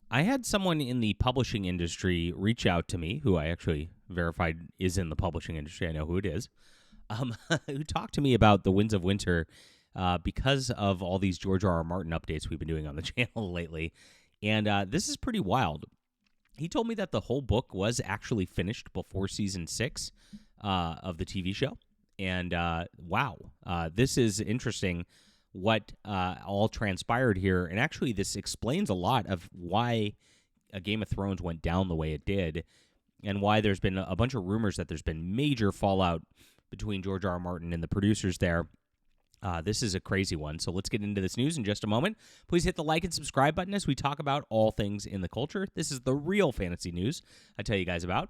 I had someone in the publishing industry reach out to me, who I actually verified is in the publishing industry. I know who it is, who talked to me about the Winds of Winter because of all these George R. R. Martin updates we've been doing on the channel lately. And this is pretty wild. He told me that the whole book was actually finished before season 6 of the TV show. And wow, this is interesting what all transpired here. And actually, this explains a lot of why a Game of Thrones went down the way it did, and why there's been a bunch of rumors that there's been major fallout between George R. R. Martin and the producers there. This is a crazy one. So let's get into this news in just a moment. Please hit the like and subscribe button as we talk about all things in the culture. This is the real fantasy news I tell you guys about.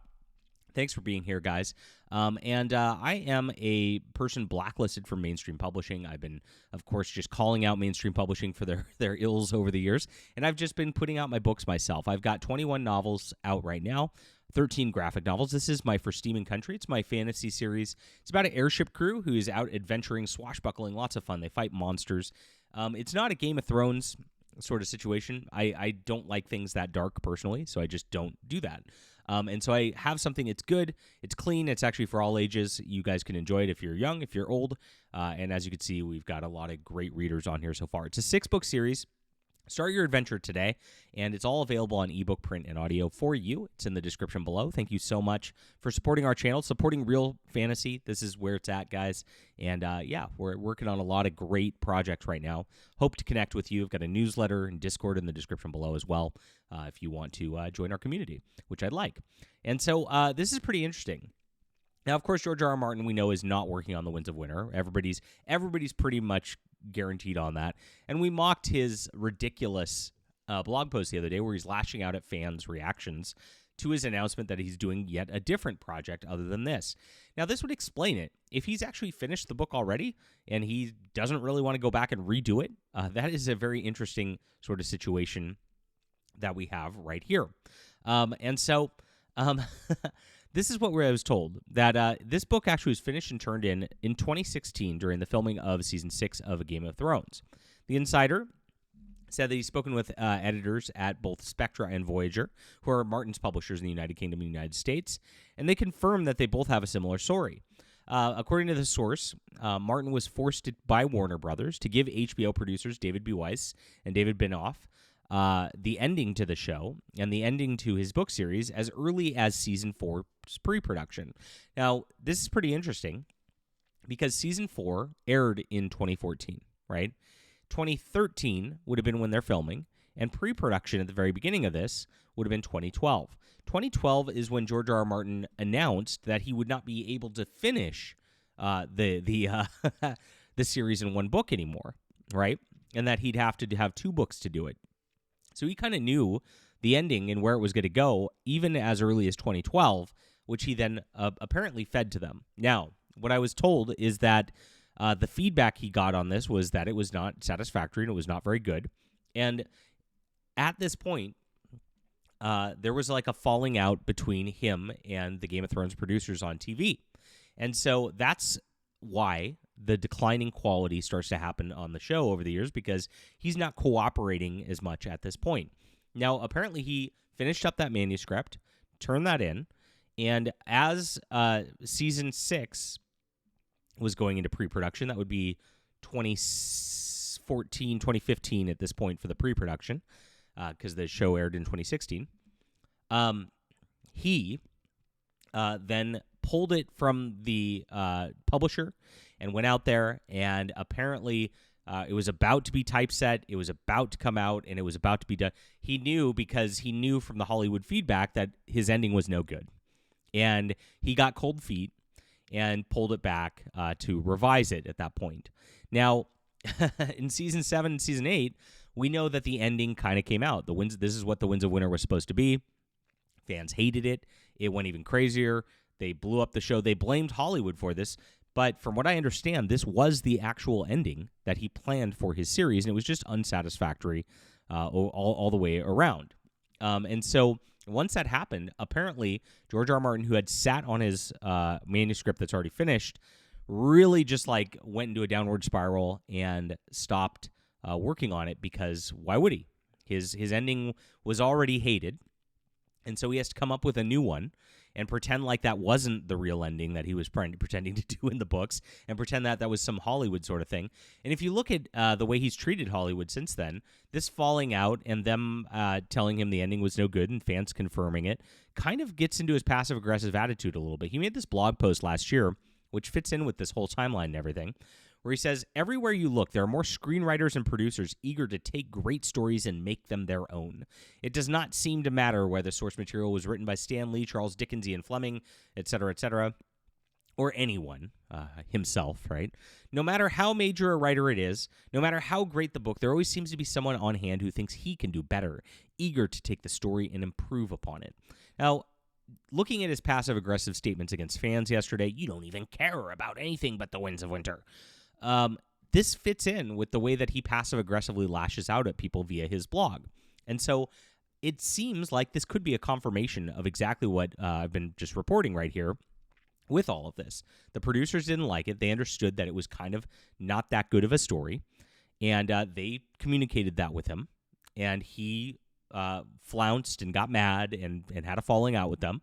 Thanks for being here, guys. I am a person blacklisted from mainstream publishing. I've been, of course, just calling out mainstream publishing for their ills over the years, and I've just been putting out my books myself. I've got 21 novels out right now, 13 graphic novels. This is my For Steam and Country. It's my fantasy series. It's about an airship crew who is out adventuring, swashbuckling, lots of fun. They fight monsters. It's not a Game of Thrones sort of situation. I don't like things that dark personally, so I just don't do that. And so I have something. It's good. It's clean. It's actually for all ages. You guys can enjoy it if you're young, if you're old. And as you can see, we've got a lot of great readers on here so far. It's a 6-book series. Start your adventure today, and it's all available on ebook, print, and audio for you. It's in the description below. Thank you so much for supporting our channel, supporting real fantasy. This is where it's at, guys. And we're working on a lot of great projects right now. Hope to connect with you. I've got a newsletter and Discord in the description below as well if you want to join our community, which I'd like. And so this is pretty interesting. Now, of course, George R. R. Martin, we know, is not working on The Winds of Winter. Everybody's pretty much guaranteed on that. And we mocked his ridiculous blog post the other day where he's lashing out at fans' reactions to his announcement that he's doing yet a different project other than this. Now, this would explain it. If he's actually finished the book already and he doesn't really want to go back and redo it, that is a very interesting sort of situation that we have right here. This is what I was told, that this book actually was finished and turned in 2016 during the filming of Season 6 of Game of Thrones. The Insider said that he's spoken with editors at both Spectra and Voyager, who are Martin's publishers in the United Kingdom and the United States, and they confirmed that they both have a similar story. According to the source, Martin was forced by Warner Brothers to give HBO producers David B. Weiss and David Benioff the ending to the show and the ending to his book series as early as Season 4's pre-production. Now, this is pretty interesting because Season 4 aired in 2014, right? 2013 would have been when they're filming, and pre-production at the very beginning of this would have been 2012. 2012 is when George R. R. Martin announced that he would not be able to finish the series in one book anymore, right? And that he'd have to have 2 books to do it. So he kind of knew the ending and where it was going to go even as early as 2012, which he then apparently fed to them. Now, what I was told is that the feedback he got on this was that it was not satisfactory and it was not very good. And at this point, there was like a falling out between him and the Game of Thrones producers on TV. And so that's why the declining quality starts to happen on the show over the years, because he's not cooperating as much at this point. Now, apparently he finished up that manuscript, turned that in, and as Season 6 was going into pre-production, that would be 2014, 2015 at this point for the pre-production, because the show aired in 2016, he then pulled it from the publisher and went out there, and apparently it was about to be typeset, it was about to come out, and it was about to be done. He knew, because he knew from the Hollywood feedback that his ending was no good. And he got cold feet and pulled it back to revise it at that point. Now, in Season 7 and Season 8, we know that the ending kind of came out. This is what The Winds of Winter was supposed to be. Fans hated it. It went even crazier. They blew up the show. They blamed Hollywood for this. But from what I understand, this was the actual ending that he planned for his series, and it was just unsatisfactory all the way around. And so once that happened, apparently George R. R. Martin, who had sat on his manuscript that's already finished, really just like went into a downward spiral and stopped working on it, because why would he? His ending was already hated, and so he has to come up with a new one and pretend like that wasn't the real ending that he was pretending to do in the books, and pretend that that was some Hollywood sort of thing. And if you look at the way he's treated Hollywood since then, this falling out and them telling him the ending was no good and fans confirming it kind of gets into his passive-aggressive attitude a little bit. He made this blog post last year, which fits in with this whole timeline and everything, where he says, everywhere you look, there are more screenwriters and producers eager to take great stories and make them their own. It does not seem to matter whether source material was written by Stan Lee, Charles Dickens, Ian Fleming, etc., or anyone himself, right? No matter how major a writer it is, no matter how great the book, there always seems to be someone on hand who thinks he can do better, eager to take the story and improve upon it. Now, looking at his passive-aggressive statements against fans yesterday, you don't even care about anything but the Winds of Winter. This fits in with the way that he passive-aggressively lashes out at people via his blog. And so it seems like this could be a confirmation of exactly what I've been just reporting right here with all of this. The producers didn't like it. They understood that it was kind of not that good of a story, and they communicated that with him, and he flounced and got mad and had a falling out with them.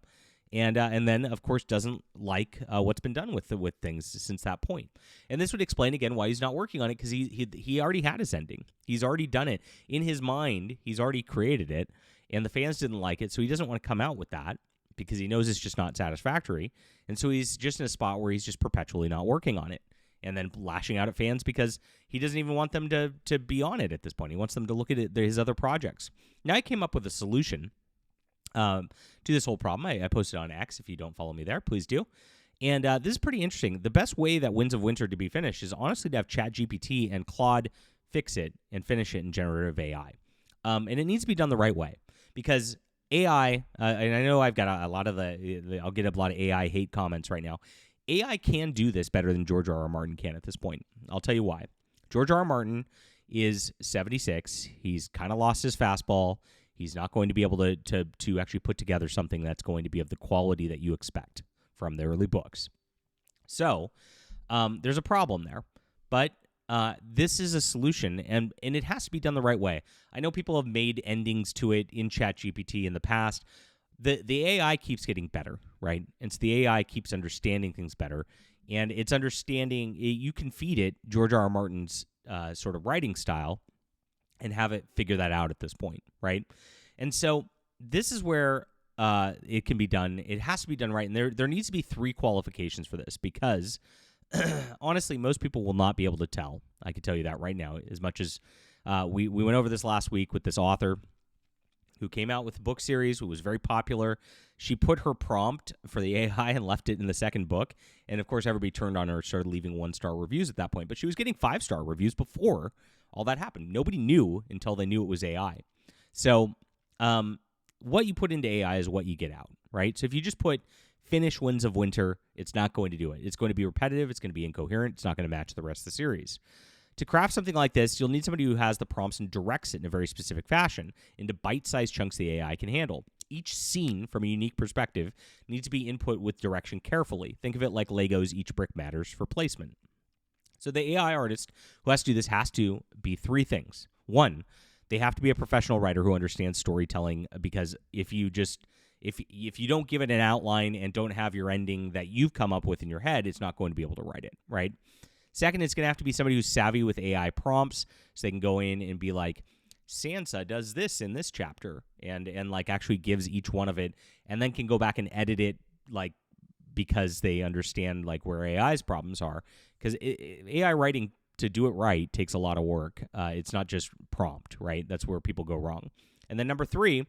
And then, of course, doesn't like what's been done with things since that point. And this would explain, again, why he's not working on it, because he already had his ending. He's already done it. In his mind, he's already created it, and the fans didn't like it, so he doesn't want to come out with that because he knows it's just not satisfactory. And so he's just in a spot where he's just perpetually not working on it and then lashing out at fans because he doesn't even want them to be on it at this point. He wants them to look at his other projects. Now, I came up with a solution to this whole problem. I posted on X. If you don't follow me there, please do. And this is pretty interesting. The best way that Winds of Winter to be finished is honestly to have ChatGPT and Claude fix it and finish it in generative AI. And it needs to be done the right way, because AI, and I know I've got a lot of I'll get a lot of AI hate comments right now. AI can do this better than George R.R. Martin can at this point. I'll tell you why. George R.R. Martin is 76. He's kind of lost his fastball. He's not going to be able to actually put together something that's going to be of the quality that you expect from the early books. So there's a problem there. But this is a solution, and it has to be done the right way. I know people have made endings to it in ChatGPT in the past. The AI keeps getting better, right? And so the AI keeps understanding things better, and it's understanding. You can feed it George R.R. Martin's sort of writing style and have it figure that out at this point, right? And so this is where it can be done. It has to be done right, and there needs to be 3 qualifications for this, because honestly, most people will not be able to tell. I can tell you that right now. As much as we went over this last week with this author who came out with a book series, who was very popular. She put her prompt for the AI and left it in the second book. And, of course, everybody turned on her and started leaving 1-star reviews at that point. But she was getting 5-star reviews before all that happened. Nobody knew until they knew it was AI. So what you put into AI is what you get out, right? So if you just put finish Winds of Winter, it's not going to do it. It's going to be repetitive. It's going to be incoherent. It's not going to match the rest of the series. To craft something like this, you'll need somebody who has the prompts and directs it in a very specific fashion into bite-sized chunks the AI can handle. Each scene, from a unique perspective, needs to be input with direction carefully. Think of it like Legos, each brick matters for placement. So the AI artist who has to do this has to be 3 things. 1, they have to be a professional writer who understands storytelling, because if you don't give it an outline and don't have your ending that you've come up with in your head, it's not going to be able to write it, right? Second, it's going to have to be somebody who's savvy with AI prompts, so they can go in and be like, Sansa does this in this chapter, and like actually gives each one of it, and then can go back and edit it, like, because they understand like where AI's problems are. Because AI writing, to do it right, takes a lot of work. It's not just prompt, right? That's where people go wrong. And then number 3,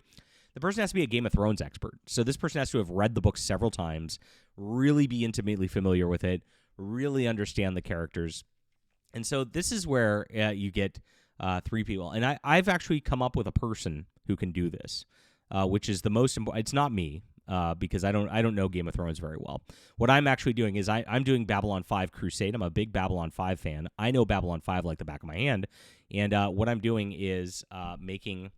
the person has to be a Game of Thrones expert. So this person has to have read the book several times, really be intimately familiar with it, really understand the characters. And so this is where you get 3 people. And I've actually come up with a person who can do this, which is the most important. It's not me, because I don't know Game of Thrones very well. What I'm actually doing is I'm doing Babylon 5 Crusade. I'm a big Babylon 5 fan. I know Babylon 5 like the back of my hand. And what I'm doing is making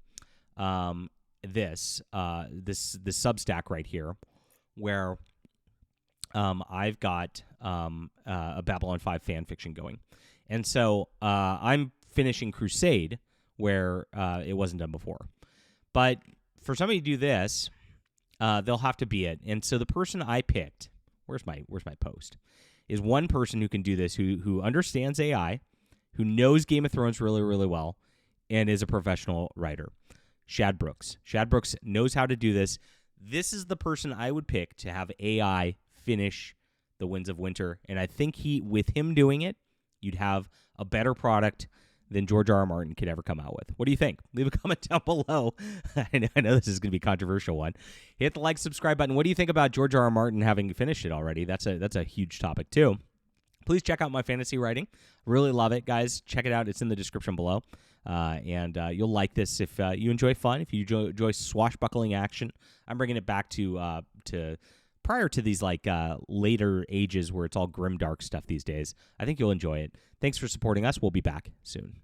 this Substack right here, where I've got a Babylon 5 fan fiction going. And so I'm finishing Crusade where it wasn't done before. But for somebody to do this, they'll have to be it. And so the person I picked, where's my post, is one person who can do this, who understands AI, who knows Game of Thrones really, really well, and is a professional writer. Shad Brooks. Shad Brooks knows how to do this. This is the person I would pick to have AI finish the Winds of Winter. And I think with him doing it, you'd have a better product than George R. R. Martin could ever come out with. What do you think? Leave a comment down below. I know this is going to be a controversial one. Hit the like, subscribe button. What do you think about George R. R. Martin having finished it already? That's a huge topic too. Please check out my fantasy writing. Really love it, guys. Check it out. It's in the description below. And you'll like this if you enjoy fun, if you enjoy swashbuckling action. I'm bringing it back to prior to these later ages where it's all grim, dark stuff these days. I think you'll enjoy it. Thanks for supporting us. We'll be back soon.